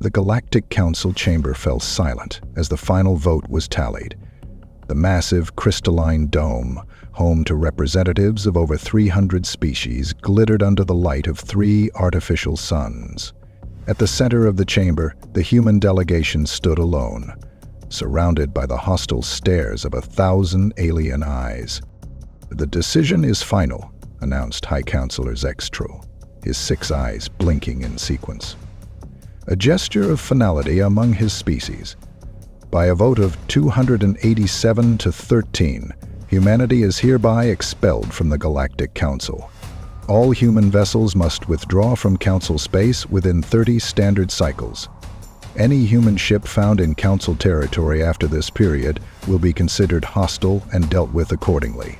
The Galactic Council chamber fell silent as the final vote was tallied. The massive crystalline dome, home to representatives of over 300 species, glittered under the light of 3 artificial suns. At the center of the chamber, the human delegation stood alone, surrounded by the hostile stares of 1,000 alien eyes. "The decision is final," announced High Counselor Exiled, his 6 eyes blinking in sequence. A gesture of finality among his species. By a vote of 287 to 13, humanity is hereby expelled from the Galactic Council. All human vessels must withdraw from Council space within 30 standard cycles. Any human ship found in Council territory after this period will be considered hostile and dealt with accordingly.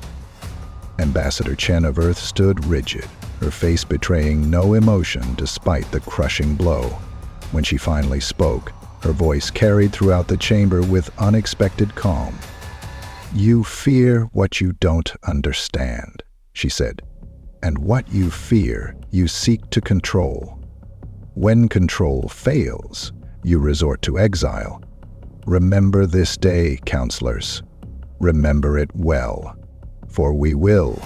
Ambassador Chen of Earth stood rigid, her face betraying no emotion despite the crushing blow. When she finally spoke, her voice carried throughout the chamber with unexpected calm. "You fear what you don't understand," she said. "And what you fear, you seek to control. When control fails, you resort to exile. Remember this day, counselors. Remember it well, for we will."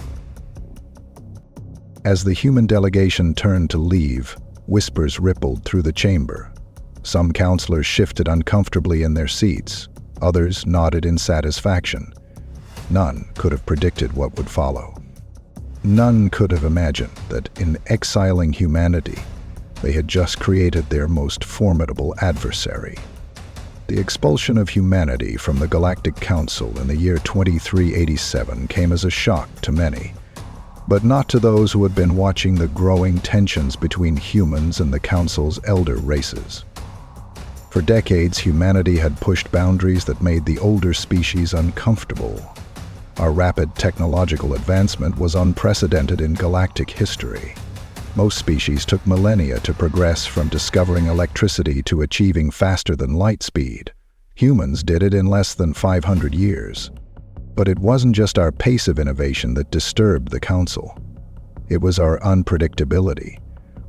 As the human delegation turned to leave, whispers rippled through the chamber. Some counselors shifted uncomfortably in their seats. Others nodded in satisfaction. None could have predicted what would follow. None could have imagined that in exiling humanity, they had just created their most formidable adversary. The expulsion of humanity from the Galactic Council in the year 2387 came as a shock to many, but not to those who had been watching the growing tensions between humans and the Council's elder races. For decades, humanity had pushed boundaries that made the older species uncomfortable. Our rapid technological advancement was unprecedented in galactic history. Most species took millennia to progress from discovering electricity to achieving faster than light speed. Humans did it in less than 500 years. But it wasn't just our pace of innovation that disturbed the Council. It was our unpredictability,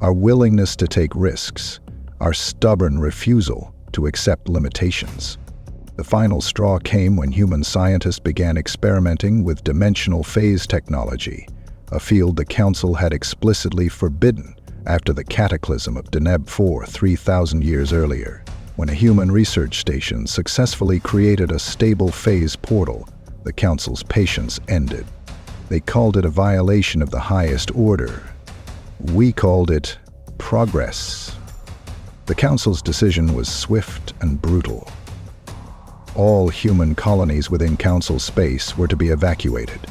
our willingness to take risks, our stubborn refusal to accept limitations. The final straw came when human scientists began experimenting with dimensional phase technology, a field the Council had explicitly forbidden after the cataclysm of Deneb 4 3,000 years earlier, when a human research station successfully created a stable phase portal. The Council's patience ended. They called it a violation of the highest order. We called it progress. The Council's decision was swift and brutal. All human colonies within Council space were to be evacuated.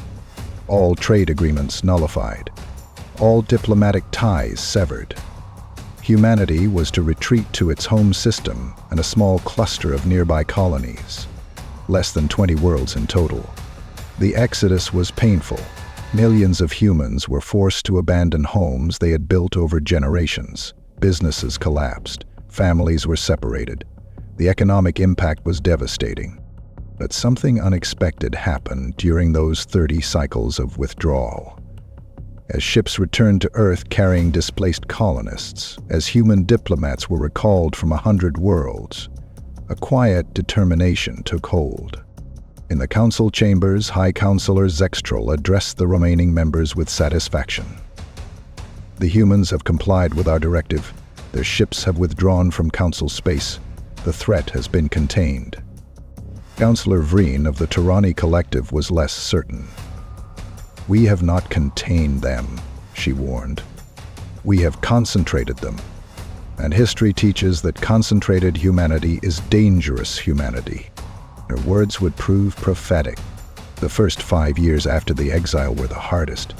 All trade agreements nullified. All diplomatic ties severed. Humanity was to retreat to its home system and a small cluster of nearby colonies. Less than 20 worlds in total. The exodus was painful. Millions of humans were forced to abandon homes they had built over generations. Businesses collapsed. Families were separated. The economic impact was devastating. But something unexpected happened during those 30 cycles of withdrawal. As ships returned to Earth carrying displaced colonists, as human diplomats were recalled from 100 worlds, a quiet determination took hold. In the Council chambers, High Counselor Exiled addressed the remaining members with satisfaction. "The humans have complied with our directive. Their ships have withdrawn from Council space. The threat has been contained." Counselor Vreen of the Terran Collective was less certain. "We have not contained them," she warned. "We have concentrated them. And history teaches that concentrated humanity is dangerous humanity." Her words would prove prophetic. The first 5 years after the exile were the hardest.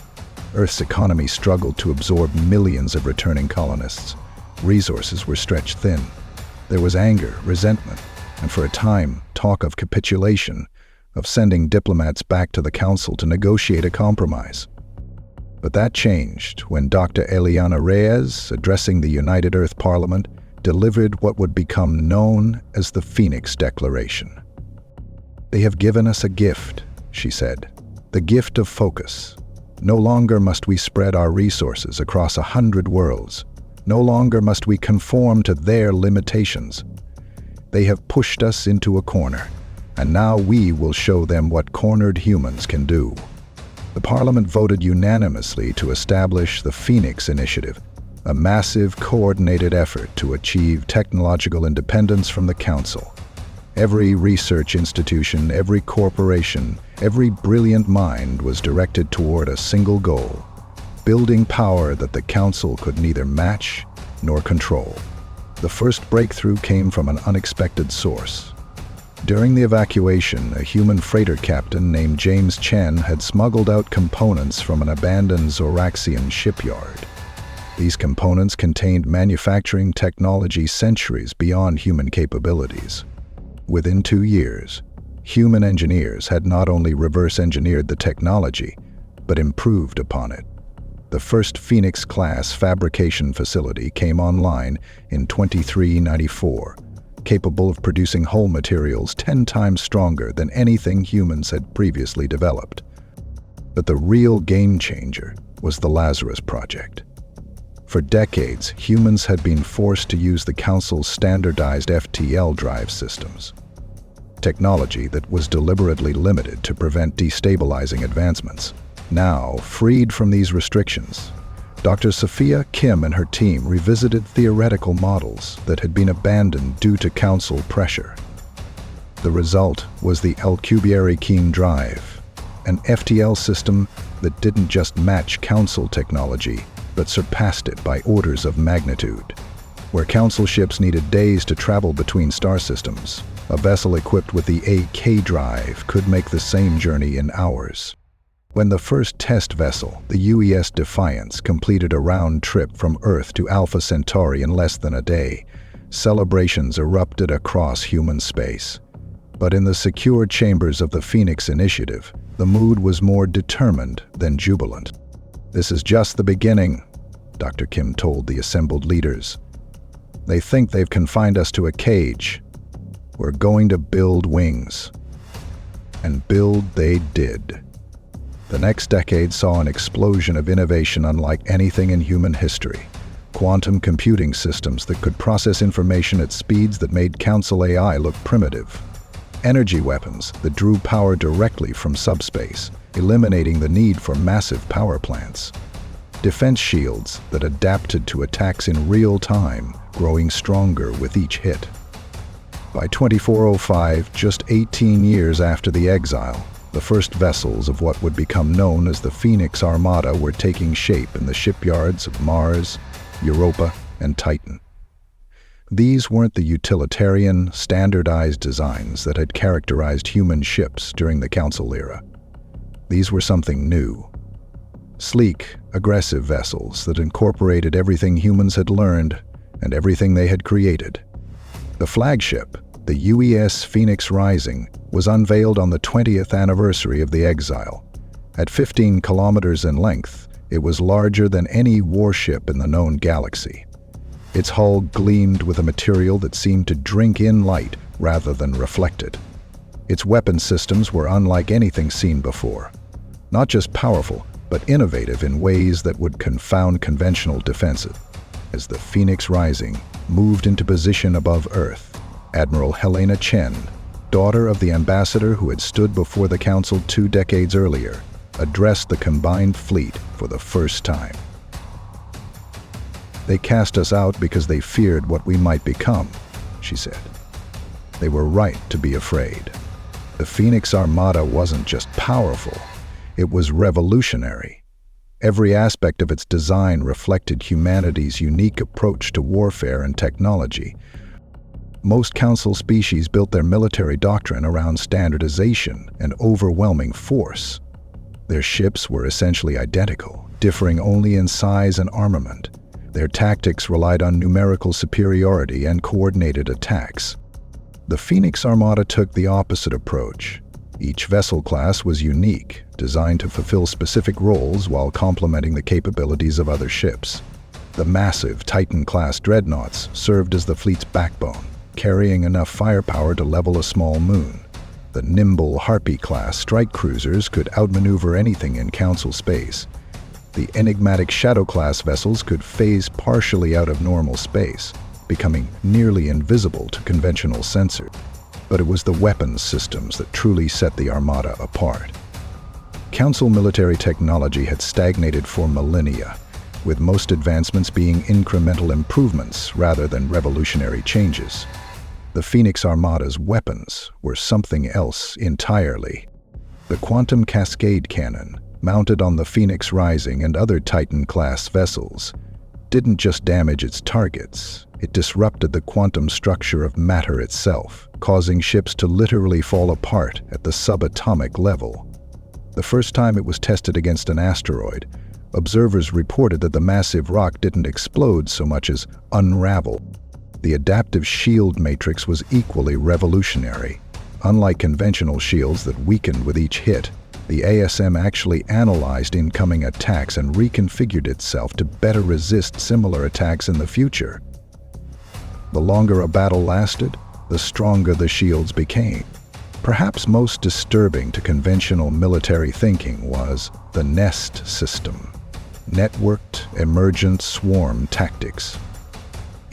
Earth's economy struggled to absorb millions of returning colonists. Resources were stretched thin. There was anger, resentment, and for a time, talk of capitulation, of sending diplomats back to the Council to negotiate a compromise. But that changed when Dr. Eliana Reyes, addressing the United Earth Parliament, delivered what would become known as the Phoenix Declaration. "They have given us a gift," she said, "the gift of focus. No longer must we spread our resources across 100 worlds. No longer must we conform to their limitations. They have pushed us into a corner, and now we will show them what cornered humans can do. The Parliament voted unanimously to establish the Phoenix Initiative, a massive, coordinated effort to achieve technological independence from the Council. Every research institution, every corporation, every brilliant mind was directed toward a single goal: building power that the Council could neither match nor control. The first breakthrough came from an unexpected source. During the evacuation, a human freighter captain named James Chen had smuggled out components from an abandoned Zoraxian shipyard. These components contained manufacturing technology centuries beyond human capabilities. Within 2 years, human engineers had not only reverse-engineered the technology, but improved upon it. The first Phoenix-class fabrication facility came online in 2394, capable of producing hull materials 10 times stronger than anything humans had previously developed. But the real game-changer was the Lazarus Project. For decades, humans had been forced to use the Council's standardized FTL drive systems, technology that was deliberately limited to prevent destabilizing advancements. Now, freed from these restrictions, Dr. Sophia Kim and her team revisited theoretical models that had been abandoned due to Council pressure. The result was the Alcubierre Keen Drive, an FTL system that didn't just match Council technology, but surpassed it by orders of magnitude. Where Council ships needed days to travel between star systems, a vessel equipped with the AK drive could make the same journey in hours. When the first test vessel, the UES Defiance, completed a round trip from Earth to Alpha Centauri in less than a day, celebrations erupted across human space. But in the secure chambers of the Phoenix Initiative, the mood was more determined than jubilant. "This is just the beginning," Dr. Kim told the assembled leaders. "They think they've confined us to a cage. We're going to build wings." And build they did. The next decade saw an explosion of innovation unlike anything in human history. Quantum computing systems that could process information at speeds that made Council AI look primitive. Energy weapons that drew power directly from subspace, eliminating the need for massive power plants. Defense shields that adapted to attacks in real time, growing stronger with each hit. By 2405, just 18 years after the Exile, the first vessels of what would become known as the Phoenix Armada were taking shape in the shipyards of Mars, Europa, and Titan. These weren't the utilitarian, standardized designs that had characterized human ships during the Council era. These were something new. Sleek, aggressive vessels that incorporated everything humans had learned and everything they had created. The flagship, the UES Phoenix Rising, was unveiled on the 20th anniversary of the Exile. At 15 kilometers in length, it was larger than any warship in the known galaxy. Its hull gleamed with a material that seemed to drink in light rather than reflect it. Its weapon systems were unlike anything seen before. Not just powerful, but innovative in ways that would confound conventional defenses. As the Phoenix Rising moved into position above Earth, Admiral Helena Chen, daughter of the ambassador who had stood before the Council 2 decades earlier, addressed the combined fleet for the first time. "They cast us out because they feared what we might become," she said. They were right to be afraid. The Phoenix Armada wasn't just powerful, it was revolutionary. Every aspect of its design reflected humanity's unique approach to warfare and technology. Most Council species built their military doctrine around standardization and overwhelming force. Their ships were essentially identical, differing only in size and armament. Their tactics relied on numerical superiority and coordinated attacks. The Phoenix Armada took the opposite approach. Each vessel class was unique, designed to fulfill specific roles while complementing the capabilities of other ships. The massive Titan-class dreadnoughts served as the fleet's backbone, carrying enough firepower to level a small moon. The nimble Harpy-class strike cruisers could outmaneuver anything in Council space. The enigmatic Shadow-class vessels could phase partially out of normal space, becoming nearly invisible to conventional sensors. But it was the weapons systems that truly set the Armada apart. Council military technology had stagnated for millennia, with most advancements being incremental improvements rather than revolutionary changes. The Phoenix Armada's weapons were something else entirely. The Quantum Cascade Cannon, mounted on the Phoenix Rising and other Titan-class vessels, didn't just damage its targets, it disrupted the quantum structure of matter itself, causing ships to literally fall apart at the subatomic level. The first time it was tested against an asteroid, observers reported that the massive rock didn't explode so much as unravel. The adaptive shield matrix was equally revolutionary. Unlike conventional shields that weakened with each hit, the ASM actually analyzed incoming attacks and reconfigured itself to better resist similar attacks in the future. The longer a battle lasted, the stronger the shields became. Perhaps most disturbing to conventional military thinking was the NEST system, Networked Emergent Swarm Tactics.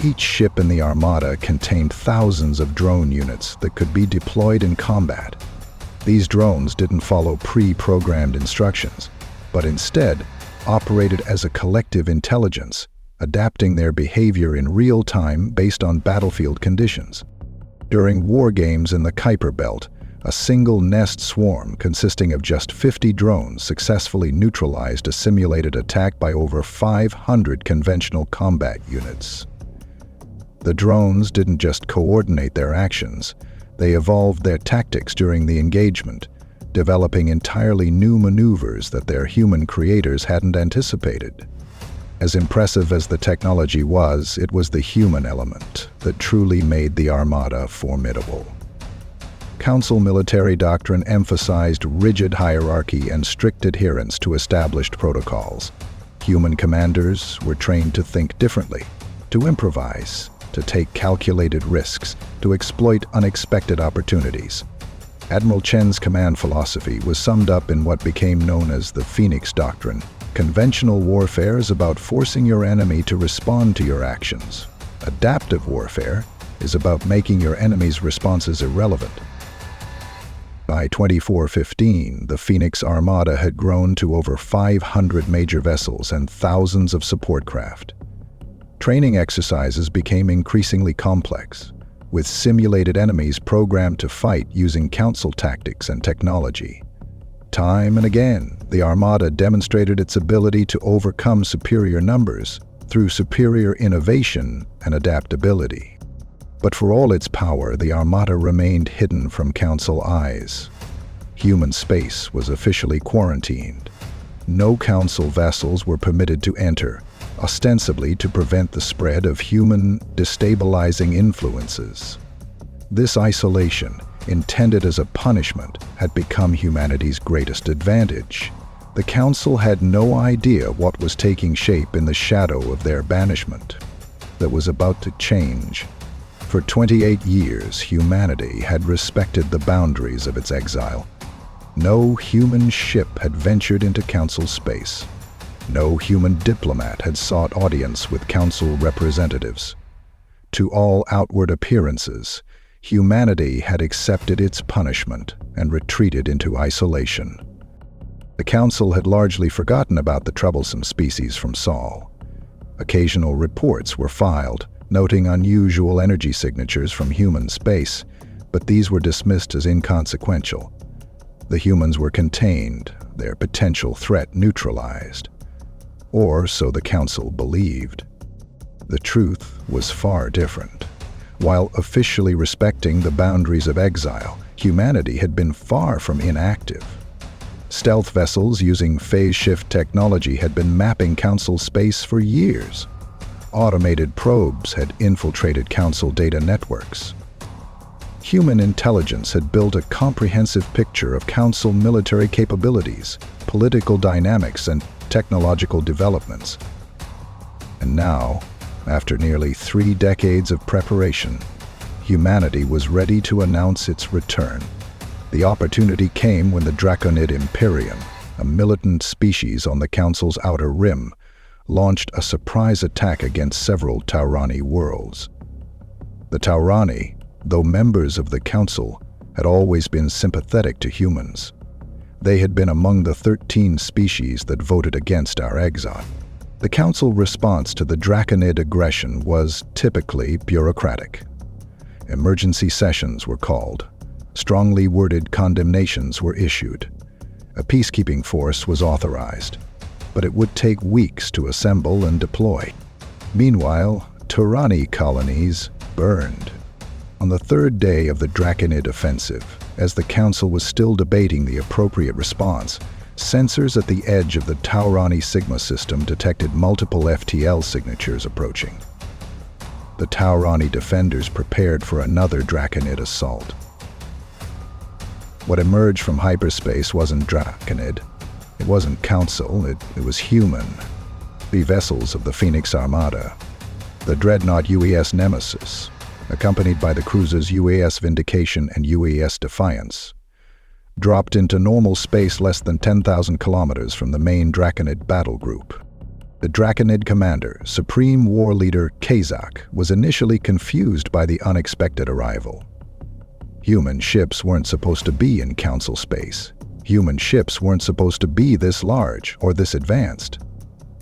Each ship in the Armada contained thousands of drone units that could be deployed in combat. These drones didn't follow pre-programmed instructions, but instead operated as a collective intelligence, adapting their behavior in real time based on battlefield conditions. During war games in the Kuiper Belt, a single nest swarm consisting of just 50 drones successfully neutralized a simulated attack by over 500 conventional combat units. The drones didn't just coordinate their actions, they evolved their tactics during the engagement, developing entirely new maneuvers that their human creators hadn't anticipated. As impressive as the technology was, it was the human element that truly made the Armada formidable. Council military doctrine emphasized rigid hierarchy and strict adherence to established protocols. Human commanders were trained to think differently, to improvise, to take calculated risks, to exploit unexpected opportunities. Admiral Chen's command philosophy was summed up in what became known as the Phoenix Doctrine. Conventional warfare is about forcing your enemy to respond to your actions. Adaptive warfare is about making your enemy's responses irrelevant. By 2415, the Phoenix Armada had grown to over 500 major vessels and thousands of support craft. Training exercises became increasingly complex, with simulated enemies programmed to fight using council tactics and technology. Time and again, the Armada demonstrated its ability to overcome superior numbers through superior innovation and adaptability. But for all its power, the Armada remained hidden from Council eyes. Human space was officially quarantined. No Council vessels were permitted to enter, ostensibly to prevent the spread of human destabilizing influences. This isolation, intended as a punishment, had become humanity's greatest advantage. The Council had no idea what was taking shape in the shadow of their banishment. That was about to change. For 28 years, humanity had respected the boundaries of its exile. No human ship had ventured into Council space. No human diplomat had sought audience with Council representatives. To all outward appearances, humanity had accepted its punishment and retreated into isolation. The Council had largely forgotten about the troublesome species from Sol. Occasional reports were filed, noting unusual energy signatures from human space, but these were dismissed as inconsequential. The humans were contained, their potential threat neutralized. Or so the Council believed. The truth was far different. While officially respecting the boundaries of exile, humanity had been far from inactive. Stealth vessels using phase shift technology had been mapping Council space for years. Automated probes had infiltrated Council data networks. Human intelligence had built a comprehensive picture of Council military capabilities, political dynamics, and technological developments. And now, after nearly 3 decades of preparation, humanity was ready to announce its return. The opportunity came when the Draconid Imperium, a militant species on the Council's outer rim, launched a surprise attack against several Taurani worlds. The Taurani, though members of the Council, had always been sympathetic to humans. They had been among the 13 species that voted against our exile. The Council response to the Draconid aggression was typically bureaucratic. Emergency sessions were called. Strongly worded condemnations were issued. A peacekeeping force was authorized, but it would take weeks to assemble and deploy. Meanwhile, Taurani colonies burned. On the third day of the Draconid offensive, as the Council was still debating the appropriate response, sensors at the edge of the Taurani Sigma system detected multiple FTL signatures approaching. The Taurani defenders prepared for another Draconid assault. What emerged from hyperspace wasn't Draconid. It wasn't Council, it was human. The vessels of the Phoenix Armada. The dreadnought UES Nemesis, accompanied by the cruisers UAS Vindication and UAS Defiance, dropped into normal space less than 10,000 kilometers from the main Draconid battle group. The Draconid commander, Supreme War Leader Kazak, was initially confused by the unexpected arrival. Human ships weren't supposed to be in Council space. Human ships weren't supposed to be this large or this advanced.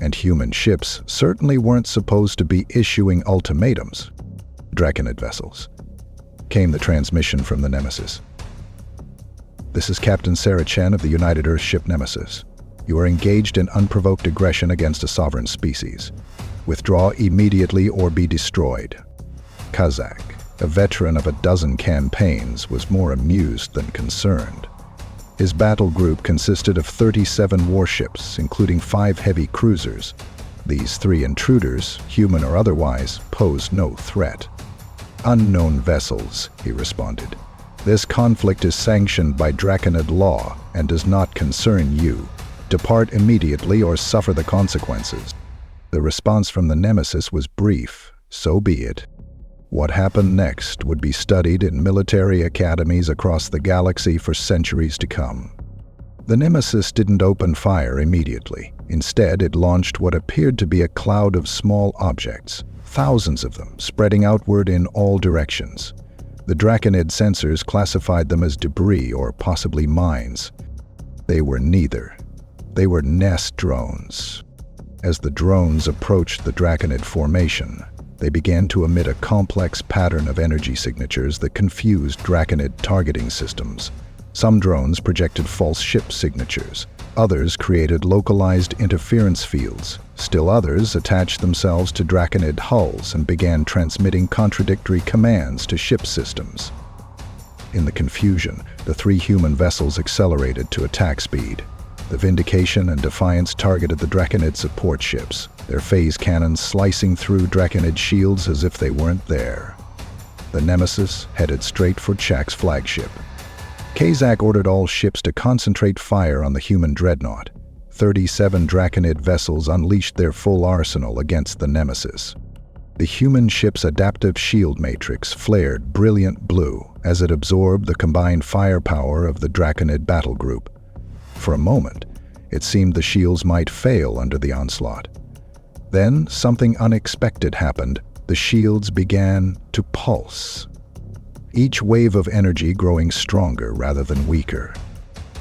And human ships certainly weren't supposed to be issuing ultimatums. Draconid vessels. Came the transmission from the Nemesis. This is Captain Sarah Chen of the United Earth ship Nemesis. You are engaged in unprovoked aggression against a sovereign species. Withdraw immediately or be destroyed. Kazak, a veteran of a dozen campaigns, was more amused than concerned. His battle group consisted of 37 warships, including 5 heavy cruisers. These 3 intruders, human or otherwise, posed no threat. Unknown vessels, he responded. This conflict is sanctioned by Draconid law and does not concern you. Depart immediately or suffer the consequences. The response from the Nemesis was brief. So be it. What happened next would be studied in military academies across the galaxy for centuries to come. The Nemesis didn't open fire immediately. Instead, it launched what appeared to be a cloud of small objects, thousands of them, spreading outward in all directions. The Draconid sensors classified them as debris or possibly mines. They were neither. They were nest drones. As the drones approached the Draconid formation, they began to emit a complex pattern of energy signatures that confused Draconid targeting systems. Some drones projected false ship signatures. Others created localized interference fields. Still others attached themselves to Draconid hulls and began transmitting contradictory commands to ship systems. In the confusion, the 3 human vessels accelerated to attack speed. The Vindication and Defiance targeted the Draconid support ships, their phase cannons slicing through Draconid shields as if they weren't there. The Nemesis headed straight for Chak's flagship. Kazak ordered all ships to concentrate fire on the human dreadnought. 37 Draconid vessels unleashed their full arsenal against the Nemesis. The human ship's adaptive shield matrix flared brilliant blue as it absorbed the combined firepower of the Draconid battle group. For a moment, it seemed the shields might fail under the onslaught. Then something unexpected happened. The shields began to pulse, each wave of energy growing stronger rather than weaker.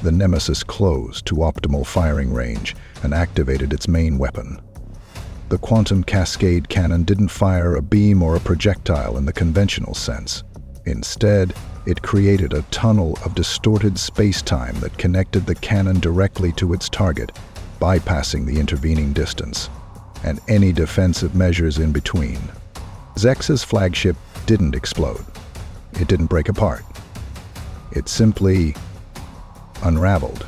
The Nemesis closed to optimal firing range and activated its main weapon. The Quantum Cascade Cannon didn't fire a beam or a projectile in the conventional sense. Instead, it created a tunnel of distorted space-time that connected the cannon directly to its target, bypassing the intervening distance, and any defensive measures in between. Zex's flagship didn't explode. It didn't break apart. It simply unraveled,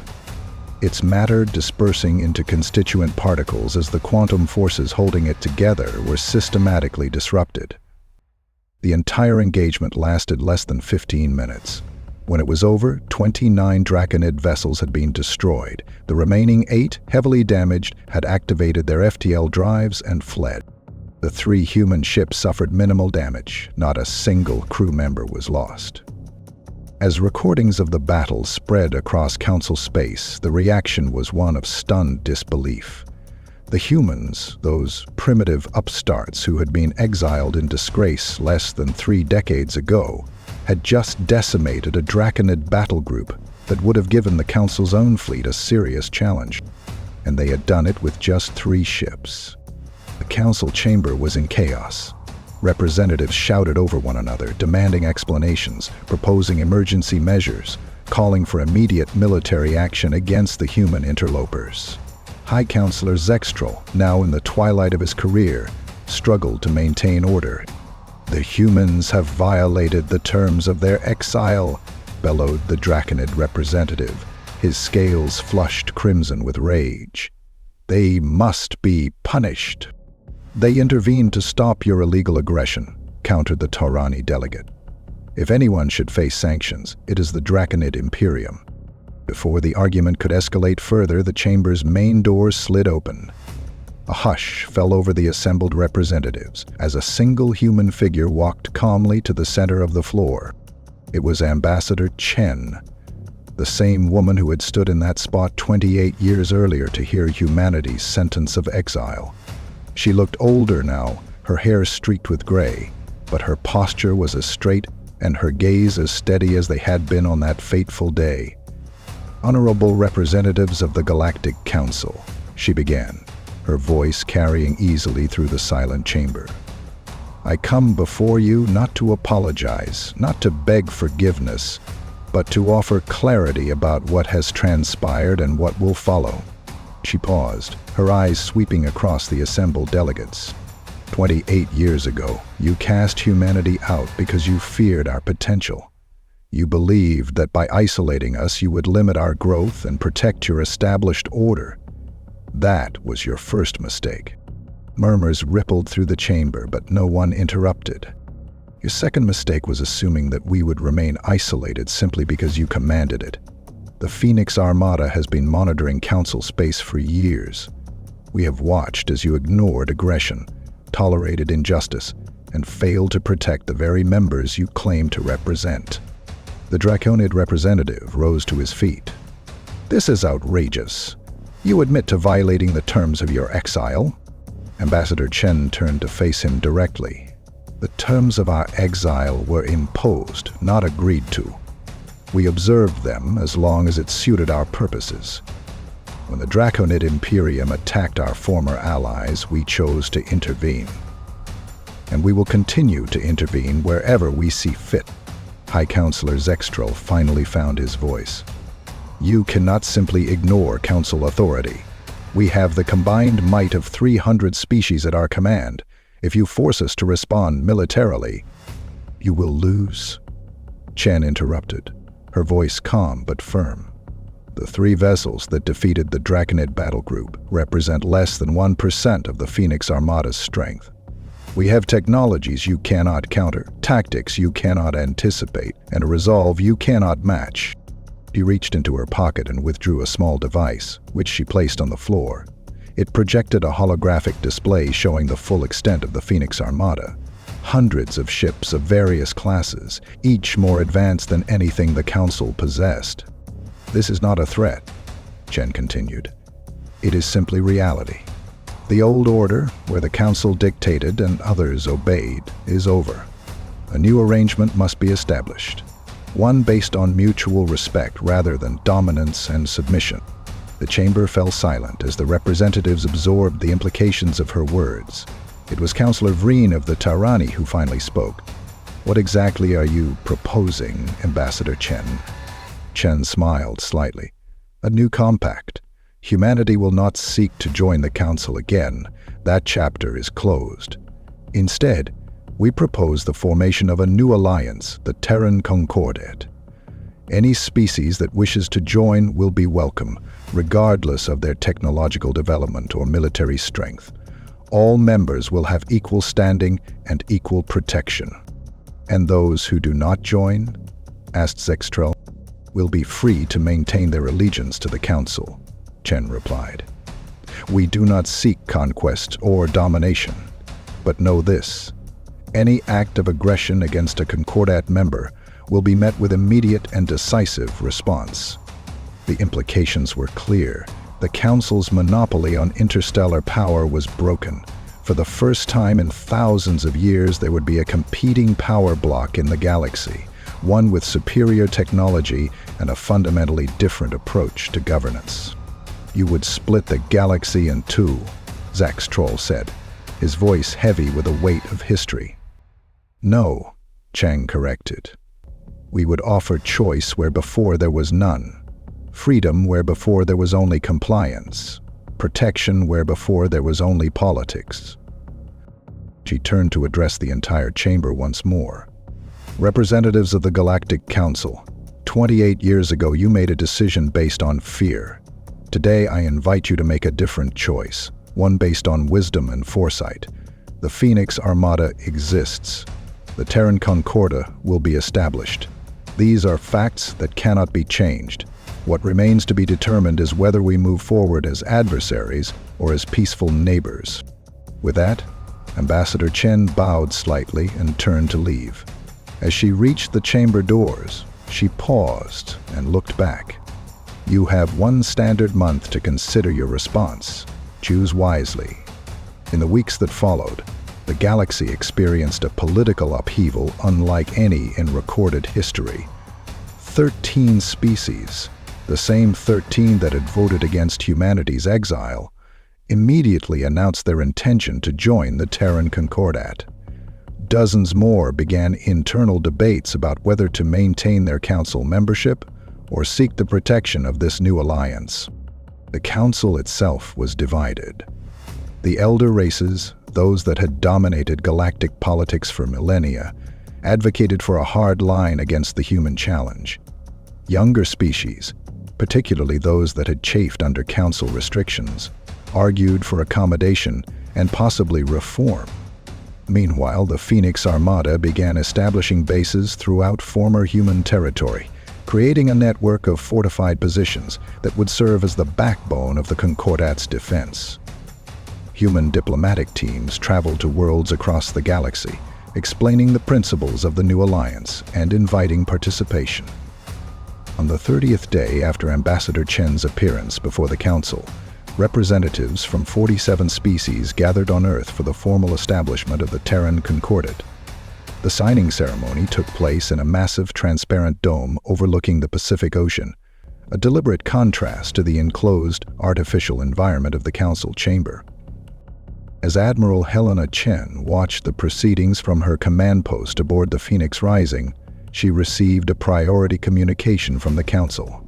its matter dispersing into constituent particles as the quantum forces holding it together were systematically disrupted. The entire engagement lasted less than 15 minutes. When it was over, 29 Draconid vessels had been destroyed. The remaining 8, heavily damaged, had activated their FTL drives and fled. The 3 human ships suffered minimal damage. Not a single crew member was lost. As recordings of the battle spread across Council space, the reaction was one of stunned disbelief. The humans, those primitive upstarts who had been exiled in disgrace less than 3 decades ago, had just decimated a Draconid battle group that would have given the Council's own fleet a serious challenge. And they had done it with just 3 ships. The Council chamber was in chaos. Representatives shouted over one another, demanding explanations, proposing emergency measures, calling for immediate military action against the human interlopers. High Counselor Exiled, now in the twilight of his career, struggled to maintain order. "The humans have violated the terms of their exile," bellowed the Draconid representative, his scales flushed crimson with rage. "They must be punished." "They intervened to stop your illegal aggression," countered the Taurani delegate. "If anyone should face sanctions, it is the Draconid Imperium." Before the argument could escalate further, the chamber's main doors slid open. A hush fell over the assembled representatives as a single human figure walked calmly to the center of the floor. It was Ambassador Chen, the same woman who had stood in that spot 28 years earlier to hear humanity's sentence of exile. She looked older now, her hair streaked with gray, but her posture was as straight and her gaze as steady as they had been on that fateful day. "Honorable representatives of the Galactic Council," she began, her voice carrying easily through the silent chamber. "I come before you not to apologize, not to beg forgiveness, but to offer clarity about what has transpired and what will follow." She paused, her eyes sweeping across the assembled delegates. 28 years ago, you cast humanity out because you feared our potential. You believed that by isolating us, you would limit our growth and protect your established order. That was your first mistake. Murmurs rippled through the chamber, but no one interrupted. Your second mistake was assuming that we would remain isolated simply because you commanded it. The Phoenix Armada has been monitoring Council space for years. We have watched as you ignored aggression, tolerated injustice, and failed to protect the very members you claim to represent. The Draconid representative rose to his feet. "This is outrageous. You admit to violating the terms of your exile?" Ambassador Chen turned to face him directly. "The terms of our exile were imposed, not agreed to. We observed them as long as it suited our purposes. When the Draconid Imperium attacked our former allies, we chose to intervene. And we will continue to intervene wherever we see fit." High Counselor Exiled finally found his voice. "You cannot simply ignore Council authority. We have the combined might of 300 species at our command. If you force us to respond militarily, you will lose." Chen interrupted, her voice calm but firm. "The 3 vessels that defeated the Draconid battle group represent less than 1% of the Phoenix Armada's strength. We have technologies you cannot counter, tactics you cannot anticipate, and a resolve you cannot match." She reached into her pocket and withdrew a small device, which she placed on the floor. It projected a holographic display showing the full extent of the Phoenix Armada. Hundreds of ships of various classes, each more advanced than anything the Council possessed. "This is not a threat," Chen continued. "It is simply reality. The old order, where the Council dictated and others obeyed, is over. A new arrangement must be established. One based on mutual respect rather than dominance and submission." The chamber fell silent as the representatives absorbed the implications of her words. It was Counselor Vreen of the Taurani who finally spoke. "What exactly are you proposing, Ambassador Chen?" Chen smiled slightly. "A new compact. Humanity will not seek to join the Council again. That chapter is closed. Instead, we propose the formation of a new alliance, the Terran Concordat. Any species that wishes to join will be welcome, regardless of their technological development or military strength. All members will have equal standing and equal protection. And those who do not join," asked Exiled, "will be free to maintain their allegiance to the Council," Chen replied. "We do not seek conquest or domination. But know this: any act of aggression against a Concordat member will be met with immediate and decisive response. The implications were clear. The Council's monopoly on interstellar power was broken. For the first time in thousands of years, there would be a competing power block in the galaxy, one with superior technology and a fundamentally different approach to governance. "You would split the galaxy in two," Zack's troll said, his voice heavy with the weight of history. "No," Chang corrected. "We would offer choice where before there was none. Freedom where before there was only compliance. Protection where before there was only politics." She turned to address the entire chamber once more. "Representatives of the Galactic Council, 28 years ago you made a decision based on fear. Today I invite you to make a different choice, one based on wisdom and foresight. The Phoenix Armada exists. The Terran Concordat will be established. These are facts that cannot be changed. What remains to be determined is whether we move forward as adversaries or as peaceful neighbors." With that, Ambassador Chen bowed slightly and turned to leave. As she reached the chamber doors, she paused and looked back. "You have one standard month to consider your response. Choose wisely." In the weeks that followed, the galaxy experienced a political upheaval unlike any in recorded history. 13 species, the same 13 that had voted against humanity's exile, immediately announced their intention to join the Terran Concordat. Dozens more began internal debates about whether to maintain their council membership or seek the protection of this new alliance. The council itself was divided. The elder races, those that had dominated galactic politics for millennia, advocated for a hard line against the human challenge. Younger species, particularly those that had chafed under council restrictions, argued for accommodation and possibly reform. Meanwhile, the Phoenix Armada began establishing bases throughout former human territory, creating a network of fortified positions that would serve as the backbone of the Concordat's defense. Human diplomatic teams traveled to worlds across the galaxy, explaining the principles of the new alliance and inviting participation. On the 30th day after Ambassador Chen's appearance before the Council, representatives from 47 species gathered on Earth for the formal establishment of the Terran Concordat. The signing ceremony took place in a massive transparent dome overlooking the Pacific Ocean, a deliberate contrast to the enclosed, artificial environment of the Council chamber. As Admiral Helena Chen watched the proceedings from her command post aboard the Phoenix Rising, she received a priority communication from the Council.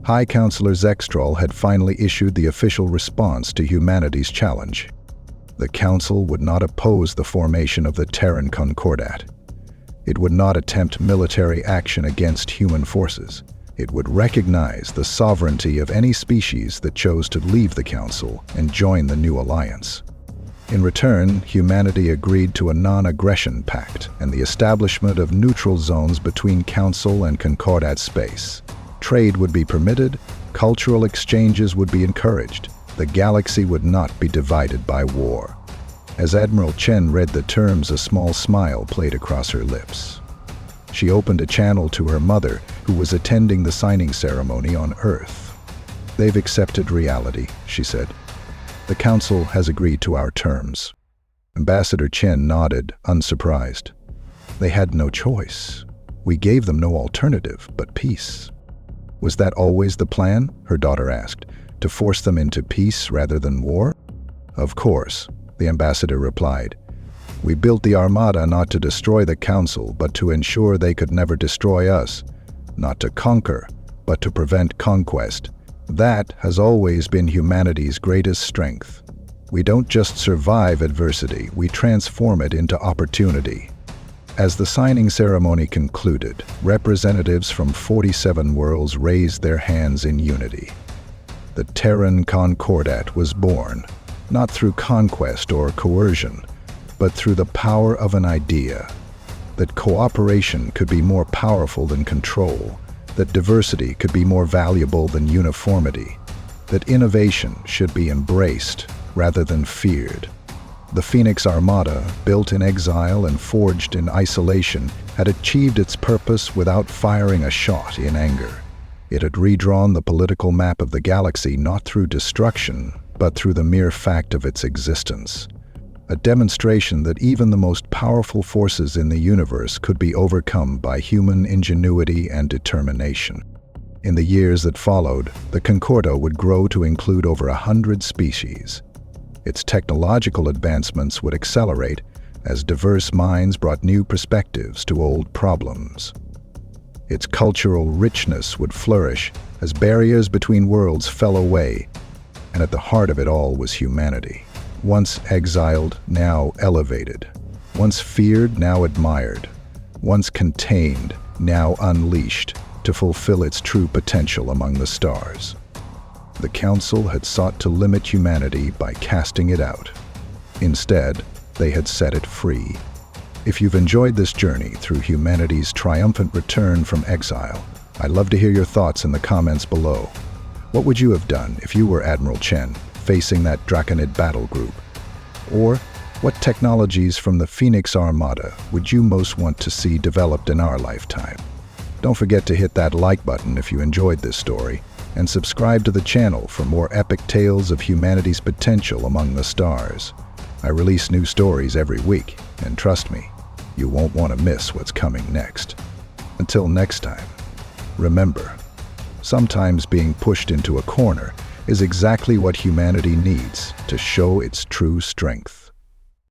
High Counselor Zextrol had finally issued the official response to humanity's challenge. The Council would not oppose the formation of the Terran Concordat. It would not attempt military action against human forces. It would recognize the sovereignty of any species that chose to leave the Council and join the new alliance. In return, humanity agreed to a non-aggression pact and the establishment of neutral zones between Council and Concordat space. Trade would be permitted, cultural exchanges would be encouraged. The galaxy would not be divided by war. As Admiral Chen read the terms, a small smile played across her lips. She opened a channel to her mother, who was attending the signing ceremony on Earth. "They've accepted reality," she said. "The Council has agreed to our terms." Ambassador Chen nodded, unsurprised. "They had no choice. We gave them no alternative but peace." "Was that always the plan?" her daughter asked. "To force them into peace rather than war?" "Of course," the ambassador replied. "We built the Armada not to destroy the Council, but to ensure they could never destroy us. Not to conquer, but to prevent conquest. That has always been humanity's greatest strength. We don't just survive adversity, we transform it into opportunity." As the signing ceremony concluded, representatives from 47 worlds raised their hands in unity. The Terran Concordat was born, not through conquest or coercion, but through the power of an idea. That cooperation could be more powerful than control, that diversity could be more valuable than uniformity, that innovation should be embraced rather than feared. The Phoenix Armada, built in exile and forged in isolation, had achieved its purpose without firing a shot in anger. It had redrawn the political map of the galaxy not through destruction, but through the mere fact of its existence. A demonstration that even the most powerful forces in the universe could be overcome by human ingenuity and determination. In the years that followed, the Concordat would grow to include over 100 species. Its technological advancements would accelerate as diverse minds brought new perspectives to old problems. Its cultural richness would flourish as barriers between worlds fell away, and at the heart of it all was humanity. Once exiled, now elevated. Once feared, now admired. Once contained, now unleashed to fulfill its true potential among the stars. The Council had sought to limit humanity by casting it out. Instead, they had set it free. If you've enjoyed this journey through humanity's triumphant return from exile, I'd love to hear your thoughts in the comments below. What would you have done if you were Admiral Chen, facing that Draconid battle group? Or, what technologies from the Phoenix Armada would you most want to see developed in our lifetime? Don't forget to hit that like button if you enjoyed this story, and subscribe to the channel for more epic tales of humanity's potential among the stars. I release new stories every week, and trust me, you won't want to miss what's coming next. Until next time, remember, sometimes being pushed into a corner is exactly what humanity needs to show its true strength.